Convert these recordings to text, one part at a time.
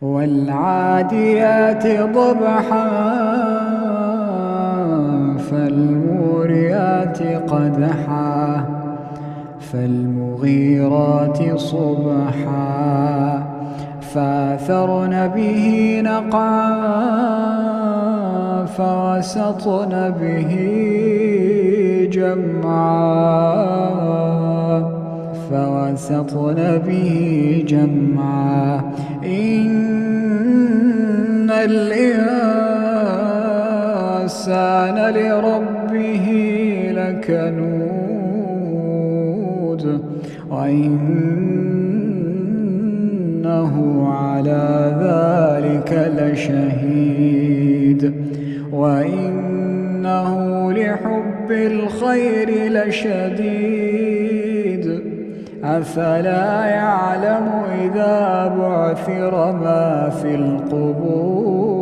والعاديات ضبحا فالموريات قدحا فالمغيرات صبحا فأثرن به نقعا فوسطن به جمعا إن الإنسان لربه لكنود وإنه على ذلك لشهيد وإنه لحب الخير لشديد أفلا يعلم إذا بعثر ما في القبور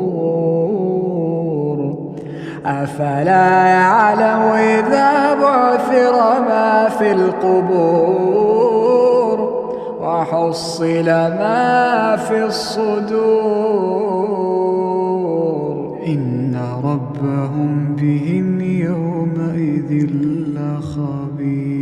أفلا يعلم إذا بعثر ما في القبور وحصل ما في الصدور إن ربهم بهم يومئذ لخبير.